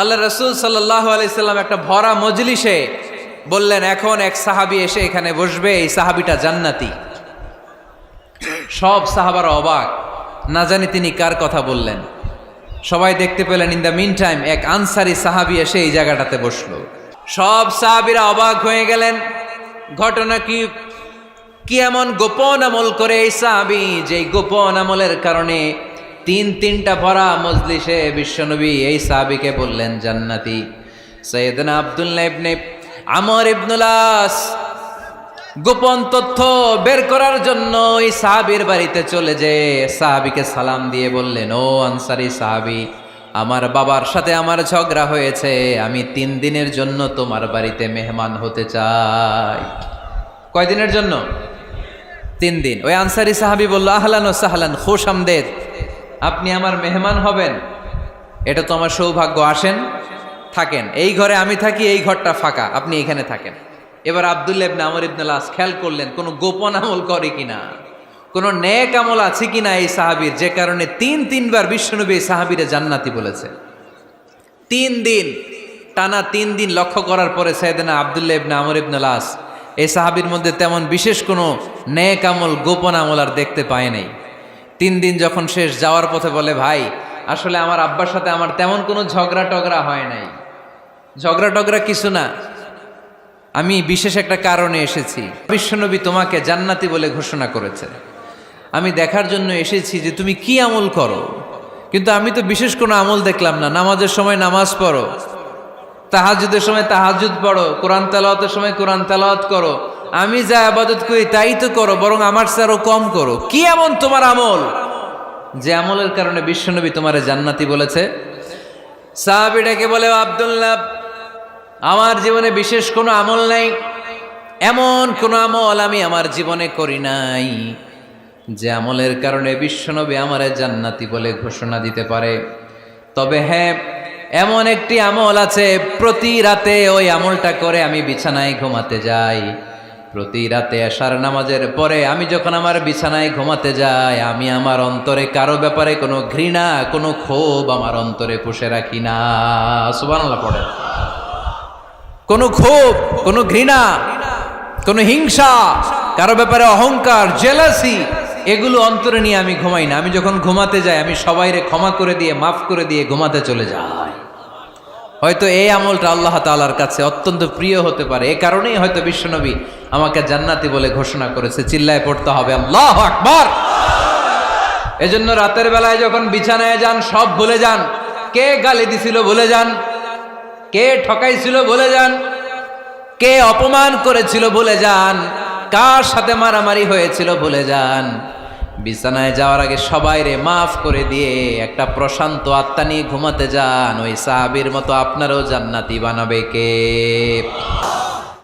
আল্লাহ রাসূল সাল্লাল্লাহু আলাইহি সাল্লাম একটা ভরা মজলিসে বললেন, এখন এক সাহাবী এসে এখানে বসবে, এই সাহাবীটা জান্নাতি। সব সাহাবারা অবাক, না জানি তিনি কার কথা বললেন। সবাই দেখতে পেলেন ইন দ্য মিন টাইম এক আনসারি সাহাবী এসে এই জায়গাটাতে বসলো। সব সাহাবীরা অবাক হয়ে গেলেন। ঘটনা কি এমন গোপন আমল করে এই সাহাবী, যেই গোপন আমলের কারণে তিনটা ভরা মজলিসে বিশ্বনবী এই সাহাবীকে বললেন জান্নাতি। সাইয়েদনা আব্দুল্লাহ ইবনে আমর ইবনুল আস গোপন তথ্য বের করার জন্য এই সাহাবীর বাড়িতে চলে যেয়ে সাহাবীকে সালাম দিয়ে বললেন, ও আনসারী সাহাবী, আমার বাবার সাথে আমার ঝগড়া হয়েছে, আমি 3 দিনের জন্য তোমার বাড়িতে মেহমান হতে চাই। কয়দিনের জন্য? 3 দিন। ওই আনসারী সাহাবী বলল, আহলান ও সাহলান, খুশ আমদেদ, আপনি আমার মেহমান হবেন, এটা তো আমার সৌভাগ্য, আসেন থাকেন, এই ঘরে আমি থাকি, এই ঘরটা ফাঁকা, আপনি এখানে থাকেন। এবার আব্দুল্লাহ ইবনে আমর ইবনুল আস খেয়াল করলেন কোনো গোপন আমল করে কিনা, কোনো নেক আমল আছে কিনা এই সাহাবীর, যে কারণে 3বার বিশ্বনবী এই সাহাবীরে জান্নাতি বলেছে। 3 দিন টানা 3 দিন লক্ষ্য করার পরে সাইয়েদনা আব্দুল্লাহ ইবনে আমর ইবনুল আস এই সাহাবীর মধ্যে তেমন বিশেষ কোনো নেক আমল, গোপন আমল আর দেখতে পায় নাই। 3 দিন যখন শেষ, যাওয়ার পথে বলে, ভাই আসলে আমার আব্বার সাথে আমার তেমন কোনো ঝগড়া টগড়া হয় নাই, ঝগড়া টগড়া কিছু না, আমি বিশেষ একটা কারণে এসেছি। বিশ্বনবী তোমাকে জান্নাতি বলে ঘোষণা করেছে, আমি দেখার জন্য এসেছি যে তুমি কি আমল করো, কিন্তু আমি তো বিশেষ কোনো আমল দেখলাম না। নামাজের সময় নামাজ পড়ো, তাহাজ্জুদের সময় তাহাজ্জুদ পড়ো, কোরআন তেলাওয়াতের সময় কোরআন তেলাওয়াত করো, আমি যা ইবাদত করি তাই তো করো, বরং আমার চেয়ে আরো কম করো। কি এমন তোমার আমল যে আমলের কারণে বিশ্বনবী তোমারে জান্নাতি বলেছে? সাহাবীটাকে বলে, আব্দুল্লাহ, আমার জীবনে বিশেষ কোনো আমল নাই, এমন কোনো আমল আমি আমার জীবনে করি নাই যে আমলের কারণে বিশ্বনবী আমারে জান্নাতি বলে ঘোষণা দিতে পারে। তবে হ্যাঁ, এমন একটি আমল আছে, প্রতি রাতে ওই আমলটা করে আমি বিছানায় ঘুমাতে যাই। প্রতি রাতে এশার নামাজের পরে আমি যখন আমার বিছানায় ঘুমাতে যাই, আমি আমার অন্তরে কারো ব্যাপারে কোনো ঘৃণা, কোনো ক্ষোভ আমার অন্তরে পুষে রাখি না। সুবহানাল্লাহ পড়ে। কোনো ক্ষোভ, কোনো ঘৃণা, কোনো হিংসা, কারো ব্যাপারে অহংকার, জেলাসি, এগুলো অন্তরে নিয়ে আমি ঘুমাই না। আমি যখন ঘুমাতে যাই, আমি সবাইরে ক্ষমা করে দিয়ে, মাফ করে দিয়ে ঘুমাতে চলে যাই। হয়তো এই আমলটা আল্লাহ তাআলার কাছে অত্যন্ত প্রিয় হতে পারে, এ কারণেই হয়তো বিশ্বনবী আমাকে জান্নাতি বলে ঘোষণা করেছে। চিল্লায় পড়তে হবে আল্লাহু আকবার। এজন্য রাতের বেলায় যখন বিছানায় যান, সব ভুলে যান। কে গালি দিছিল ভুলে যান, কে ঠকাইছিল ভুলে যান, কে অপমান করেছিল ভুলে যান, কার সাথে মারামারি হয়েছিল ভুলে যান। বিছানায় যাওয়ার আগে সবাইরে মাফ করে দিয়ে একটা প্রশান্ত আত্মা নিয়ে ঘুমাতে যান। ওই সাহাবীর মতো আপনারও জান্নাতি বানাবে কে?